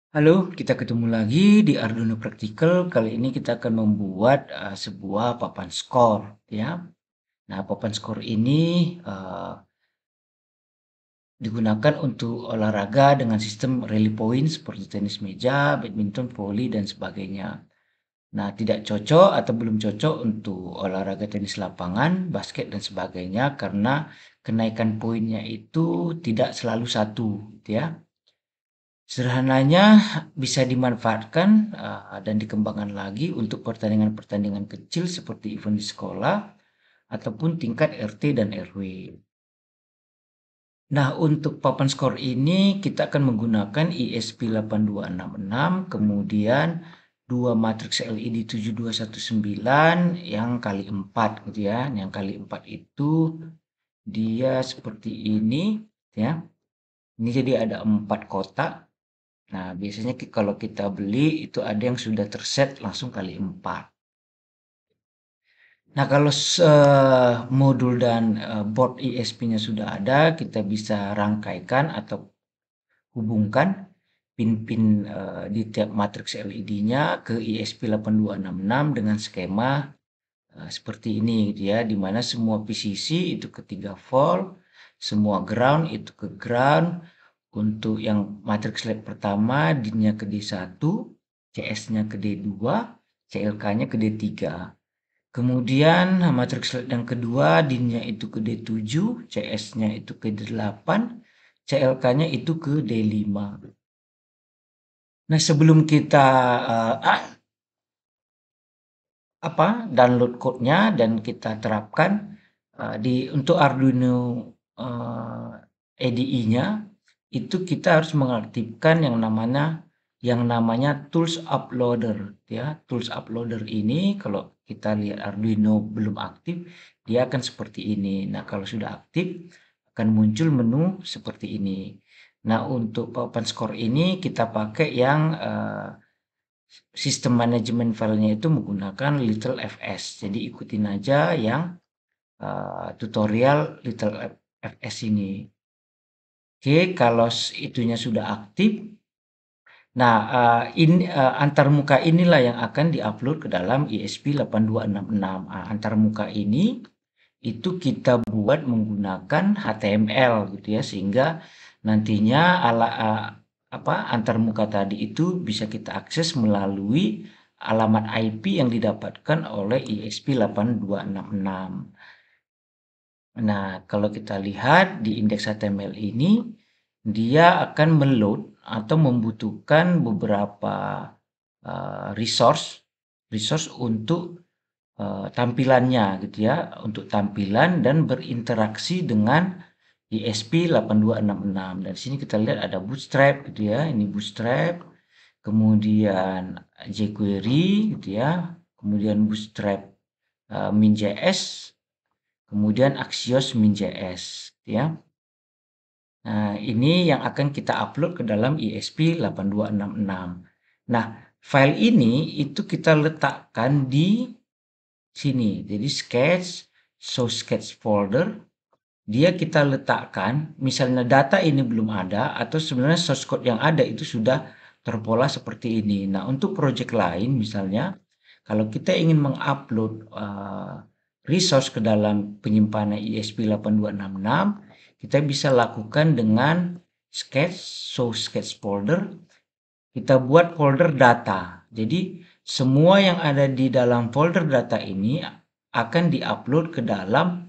Halo, kita ketemu lagi di Arduino Practical. Kali ini kita akan membuat sebuah papan skor, ya. Nah, papan skor ini digunakan untuk olahraga dengan sistem rally point seperti tenis meja, badminton, voli, dan sebagainya. Nah, tidak cocok atau belum cocok untuk olahraga tenis lapangan, basket, dan sebagainya karena kenaikan poinnya itu tidak selalu satu, gitu ya. Sederhananya bisa dimanfaatkan dan dikembangkan lagi untuk pertandingan-pertandingan kecil seperti event di sekolah ataupun tingkat RT dan RW. Nah, untuk papan skor ini kita akan menggunakan ESP8266, kemudian dua matriks LED 7219 yang kali 4 gitu ya. Yang kali 4 itu dia seperti ini ya. Ini jadi ada 4 kotak. Nah, biasanya kalau kita beli itu ada yang sudah terset langsung kali 4. Nah, kalau modul dan board ESP-nya sudah ada, kita bisa rangkaikan atau hubungkan pin-pin di tiap matriks LED-nya ke ESP8266 dengan skema seperti ini gitu ya, di mana semua PCC itu ke 3 volt, semua ground itu ke ground. Untuk yang matriks lab pertama, DIN-nya ke D1, CS-nya ke D2, CLK-nya ke D3. Kemudian matriks lab yang kedua, DIN-nya itu ke D7, CS-nya itu ke D8, CLK-nya itu ke D5. Nah, sebelum kita download code-nya dan kita terapkan untuk Arduino ADI-nya, itu kita harus mengaktifkan yang namanya tools uploader ya. Tools uploader ini kalau kita lihat Arduino belum aktif, dia akan seperti ini. Nah, kalau sudah aktif akan muncul menu seperti ini. Nah, untuk papan skor ini kita pakai yang sistem manajemen filenya itu menggunakan Little FS. Jadi ikutin aja yang tutorial Little FS ini. Oke, kalau itunya sudah aktif, nah antarmuka inilah yang akan diupload ke dalam ESP8266. Antarmuka ini itu kita buat menggunakan HTML gitu ya, sehingga nantinya antarmuka tadi itu bisa kita akses melalui alamat IP yang didapatkan oleh ESP8266. Nah, kalau kita lihat di indeks HTML ini, dia akan meload atau membutuhkan beberapa resource untuk tampilannya gitu ya, untuk tampilan dan berinteraksi dengan ESP8266. Dan di sini kita lihat ada Bootstrap gitu ya, ini Bootstrap, kemudian jQuery gitu ya, kemudian Bootstrap min.js, kemudian Axios min.js gitu ya. Nah, ini yang akan kita upload ke dalam ESP8266. Nah, file ini itu kita letakkan di sini. Jadi sketch folder, dia kita letakkan, misalnya data ini belum ada atau sebenarnya source code yang ada itu sudah terpola seperti ini. Nah, untuk project lain misalnya, kalau kita ingin mengupload resource ke dalam penyimpanan ESP8266, kita bisa lakukan dengan sketch folder, kita buat folder data. Jadi semua yang ada di dalam folder data ini akan diupload ke dalam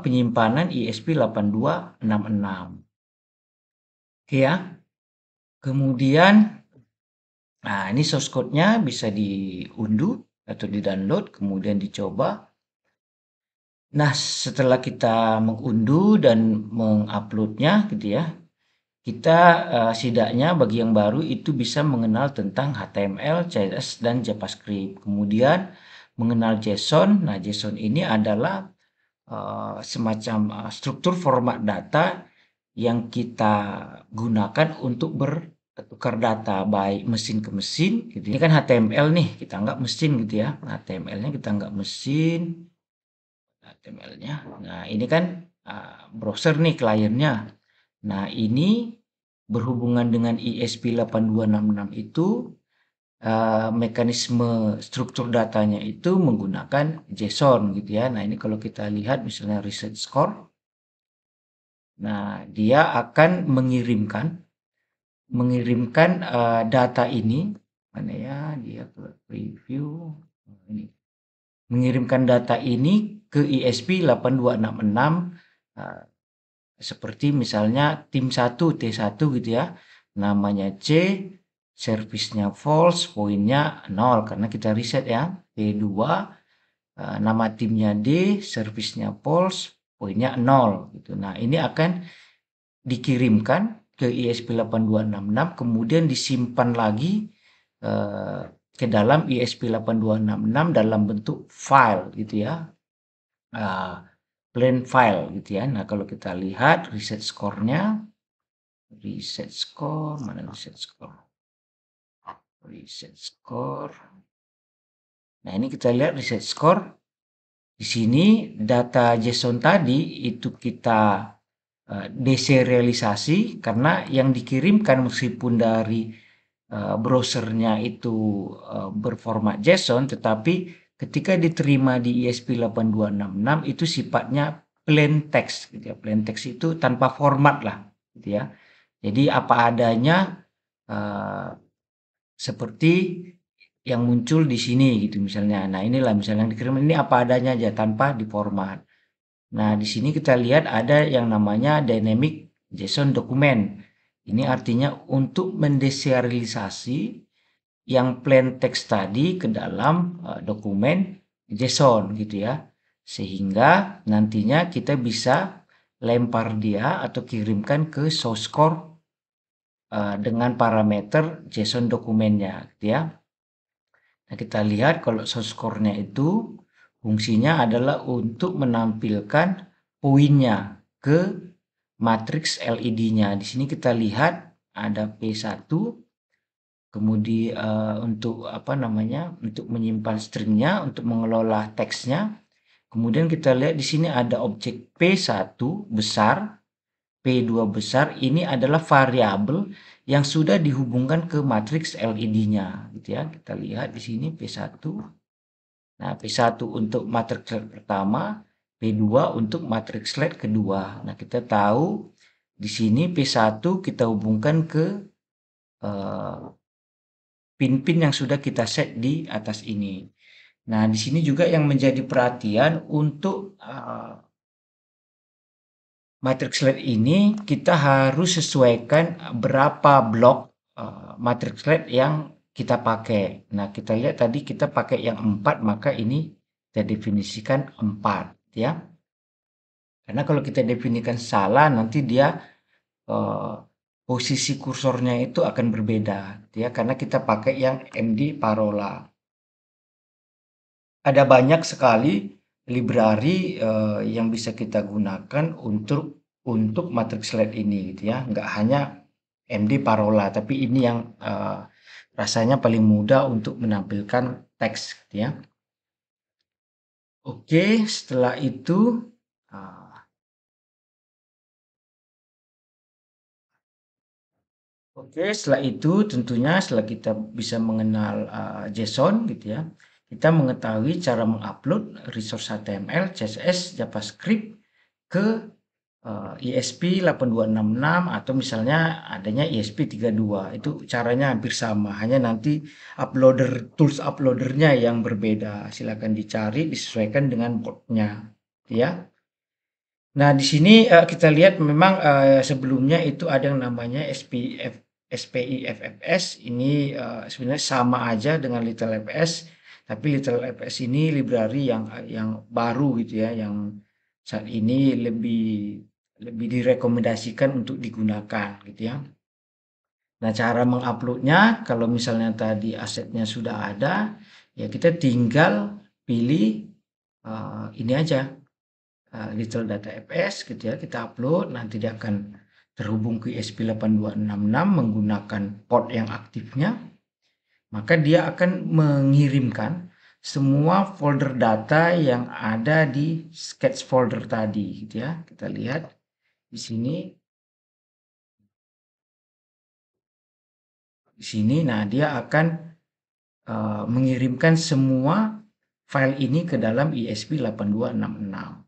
penyimpanan ESP8266. Oke ya. Kemudian ini source code-nya bisa diunduh atau di-download kemudian dicoba. Nah, setelah kita mengunduh dan menguploadnya gitu ya, kita setidaknya bagi yang baru itu bisa mengenal tentang HTML, CSS, dan JavaScript. Kemudian mengenal JSON. Nah, JSON ini adalah semacam struktur format data yang kita gunakan untuk bertukar data baik mesin ke mesin gitu. Ini kan HTML nih, kita anggap mesin gitu ya. HTML-nya kita anggap mesin, HTML-nya. Nah, ini kan browser nih kliennya. Nah, ini berhubungan dengan ESP8266 itu mekanisme struktur datanya itu menggunakan JSON gitu ya. Nah, ini kalau kita lihat misalnya research score. Nah, dia akan mengirimkan data ini, mana ya, dia ke preview ini. Mengirimkan data ini ke ESP8266 seperti misalnya tim 1 T1 gitu ya. Namanya C, servisnya false, poinnya 0 karena kita riset ya. T2, nama timnya D, servisnya false, poinnya 0 gitu. Nah, ini akan dikirimkan ke ESP8266 kemudian disimpan lagi ke dalam ESP8266 dalam bentuk file gitu ya. Plain file gitu ya. Nah, kalau kita lihat reset score-nya, reset score, mana reset score? Reset score. Nah, ini kita lihat reset score. Di sini data JSON tadi itu kita deserialisasi karena yang dikirimkan meskipun dari browsernya itu berformat JSON, tetapi ketika diterima di ESP8266 itu sifatnya plain text gitu ya. Plain text itu tanpa format lah gitu ya. Jadi apa adanya seperti yang muncul di sini gitu misalnya. Nah, inilah misalnya yang dikirim ini apa adanya aja tanpa diformat. Nah, di sini kita lihat ada yang namanya dynamic JSON document. Ini artinya untuk mendeserialisasi yang plain text tadi ke dalam dokumen JSON gitu ya. Sehingga nantinya kita bisa lempar dia atau kirimkan ke source core dengan parameter JSON dokumennya gitu ya. Nah, kita lihat kalau source core-nya itu fungsinya adalah untuk menampilkan poinnya ke matriks LED-nya. Di sini kita lihat ada P1, kemudian untuk apa namanya? Untuk menyimpan stringnya, untuk mengelola teksnya. Kemudian kita lihat di sini ada objek P1 besar, P2 besar. Ini adalah variabel yang sudah dihubungkan ke matriks LED-nya, gitu ya. Kita lihat di sini P1. Nah, P1 untuk matriks slide pertama, P2 untuk matriks slide kedua. Nah, kita tahu di sini P1 kita hubungkan ke pin-pin yang sudah kita set di atas ini. Nah, di sini juga yang menjadi perhatian untuk matriks slide ini kita harus sesuaikan berapa blok matriks slide yang kita pakai. Nah, kita lihat tadi kita pakai yang 4, maka ini kita definisikan 4 ya. Karena kalau kita definisikan salah nanti dia posisi kursornya itu akan berbeda ya karena kita pakai yang MD Parola. Ada banyak sekali library yang bisa kita gunakan untuk matriks slide ini gitu ya. Nggak hanya MD Parola, tapi ini yang rasanya paling mudah untuk menampilkan teks gitu ya. Oke, setelah itu setelah itu tentunya setelah kita bisa mengenal JSON gitu ya, kita mengetahui cara mengupload resource HTML, CSS, JavaScript ke ESP8266 atau misalnya adanya ESP32. Itu caranya hampir sama, hanya nanti tools uploadernya yang berbeda. Silakan dicari disesuaikan dengan portnya ya. Nah, di sini kita lihat memang sebelumnya itu ada yang namanya SPIFFS. Ini sebenarnya sama aja dengan LittleFS, tapi LittleFS ini library yang baru gitu ya, yang saat ini lebih direkomendasikan untuk digunakan gitu ya. Nah, cara menguploadnya kalau misalnya tadi asetnya sudah ada, ya kita tinggal pilih ini aja. Little Data FS gitu ya, kita upload, nanti dia akan terhubung ke ESP8266 menggunakan port yang aktifnya, maka dia akan mengirimkan semua folder data yang ada di sketch folder tadi gitu ya. Kita lihat di sini di sini. Nah, dia akan mengirimkan semua file ini ke dalam ESP8266.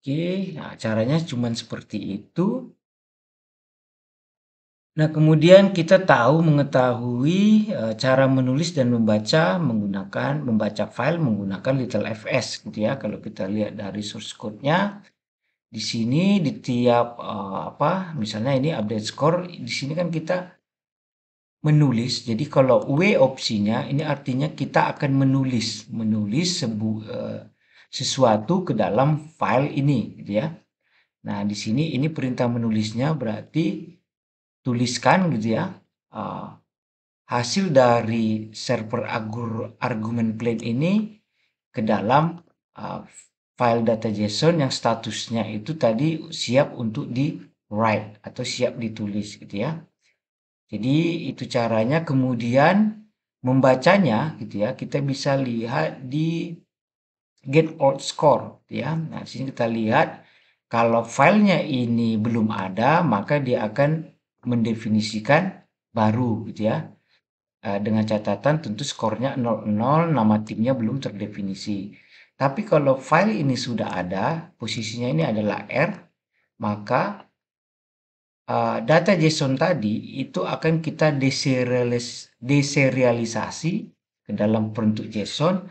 Oke, nah caranya cuma seperti itu. Nah, kemudian kita mengetahui cara menulis dan membaca file menggunakan Little FS gitu ya. Kalau kita lihat dari source code-nya di sini di tiap misalnya ini update score, di sini kan kita menulis. Jadi kalau W opsinya ini artinya kita akan menulis sesuatu ke dalam file ini gitu ya. Nah, di sini ini perintah menulisnya berarti tuliskan gitu ya. Hasil dari server argumen plain ini ke dalam file data JSON yang statusnya itu tadi siap untuk di write atau siap ditulis gitu ya. Jadi itu caranya. Kemudian membacanya gitu ya, kita bisa lihat di get old score gitu ya. Nah, di sini kita lihat kalau filenya ini belum ada, maka dia akan mendefinisikan baru gitu ya. Dengan catatan tentu skornya 00, nama timnya belum terdefinisi. Tapi kalau file ini sudah ada, posisinya ini adalah R, maka data JSON tadi itu akan kita deserialisasi ke dalam bentuk JSON,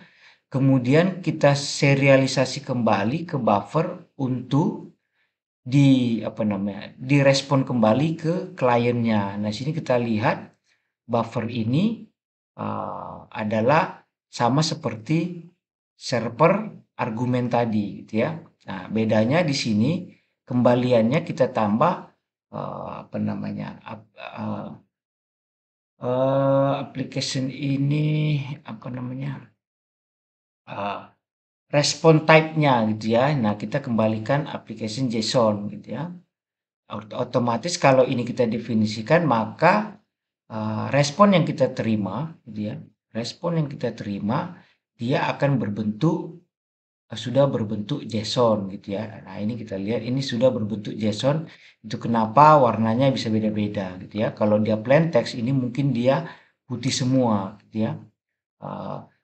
kemudian kita serialisasi kembali ke buffer untuk direspon kembali ke kliennya. Nah, sini kita lihat buffer ini adalah sama seperti server argumen tadi gitu ya. Nah, bedanya di sini kembaliannya kita tambah application ini respon type-nya gitu ya. Nah, kita kembalikan application JSON gitu ya. Otomatis kalau ini kita definisikan, maka respon yang kita terima gitu ya. Respon yang kita terima dia akan sudah berbentuk JSON gitu ya. Nah, ini kita lihat ini sudah berbentuk JSON. Itu kenapa warnanya bisa beda-beda gitu ya. Kalau dia plain text ini mungkin dia putih semua gitu ya.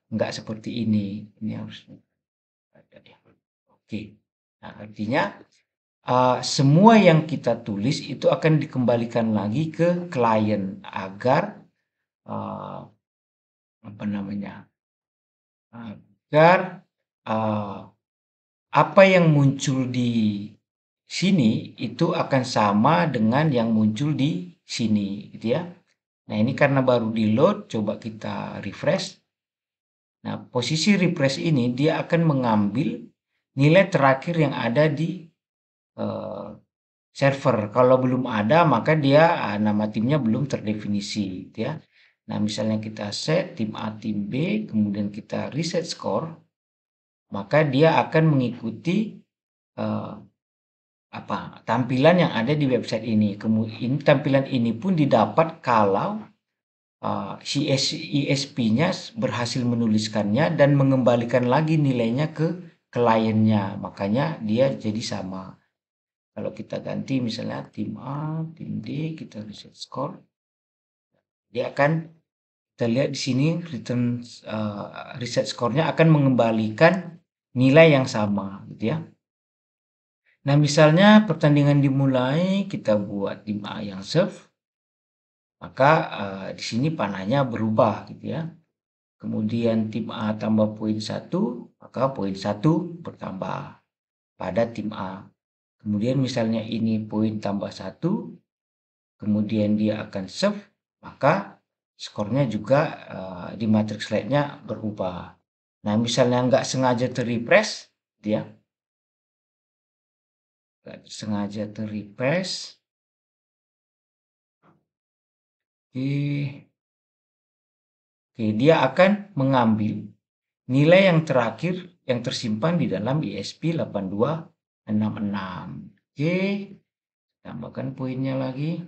Enggak seperti ini. Ini harus ada ya. Oke. Nah, artinya semua yang kita tulis itu akan dikembalikan lagi ke klien agar uh, agar uh, apa yang muncul di sini itu akan sama dengan yang muncul di sini gitu ya. Nah, ini karena baru di load, coba kita refresh. Nah, posisi refresh ini dia akan mengambil nilai terakhir yang ada di server. Kalau belum ada, maka dia nama timnya belum terdefinisi gitu ya. Nah, misalnya kita set tim A, tim B, kemudian kita reset score, maka dia akan mengikuti tampilan yang ada di website ini. Kemudian tampilan ini pun didapat kalau si ESP-nya berhasil menuliskannya dan mengembalikan lagi nilainya ke kliennya. Makanya dia jadi sama. Kalau kita ganti misalnya tim A, tim D, kita reset score, dia akan kita lihat di sini reset score-nya akan mengembalikan nilai yang sama gitu ya. Nah, misalnya pertandingan dimulai, kita buat tim A yang serve, maka di sini panahnya berubah gitu ya. Kemudian tim A tambah poin 1, maka poin 1 bertambah pada tim A. Kemudian misalnya ini poin tambah 1, kemudian dia akan serve, maka skornya juga di matrix slide-nya berubah. Nah, misalnya nggak sengaja terrefresh, dia nggak sengaja terrefresh, dia akan mengambil nilai yang terakhir yang tersimpan di dalam ESP8266. Oke, tambahkan poinnya lagi.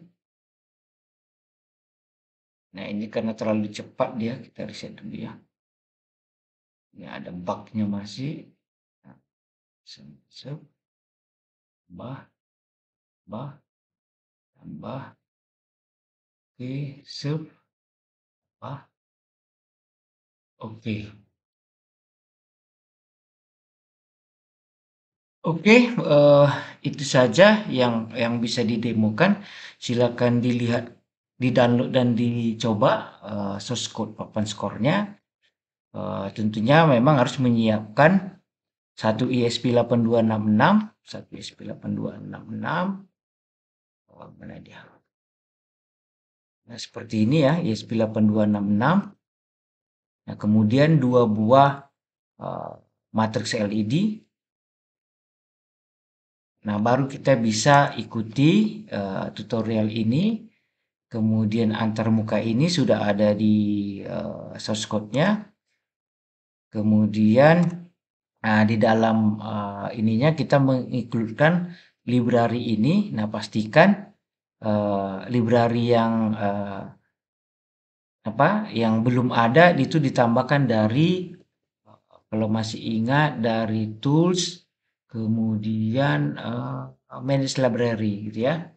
Nah, ini karena terlalu cepat dia, kita reset dulu ya. Ini ada bug-nya masih. Nah, tambah, tambah, tambah, oke, save, tambah, oke. Oke, itu saja yang bisa didemokan. Silakan dilihat, di-download dan dicoba, source code papan skornya. Tentunya memang harus menyiapkan satu ESP8266, satu ESP8266, mana dia? Nah, seperti ini ya, ESP8266. Nah, kemudian 2 buah, matriks LED. Nah, baru kita bisa ikuti, tutorial ini. Kemudian antarmuka ini sudah ada di, source code-nya. Kemudian, nah di dalam, ininya kita menginclude-kan library ini. Nah, pastikan, library yang, yang belum ada itu ditambahkan dari, kalau masih ingat, dari tools, kemudian, manage library gitu ya.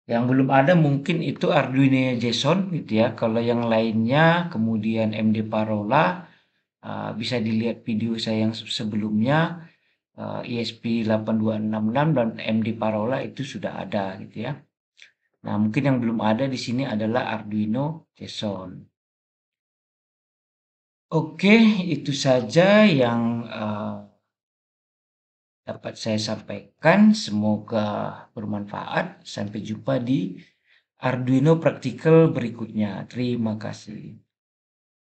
Yang belum ada mungkin itu Arduino JSON gitu ya. Kalau yang lainnya kemudian MD Parola, bisa dilihat video saya yang sebelumnya, ESP8266 dan MD Parola itu sudah ada gitu ya. Nah, mungkin yang belum ada di sini adalah Arduino JSON. Oke, itu saja yang, dapat saya sampaikan. Semoga bermanfaat. Sampai jumpa di Arduino praktikal berikutnya. Terima kasih.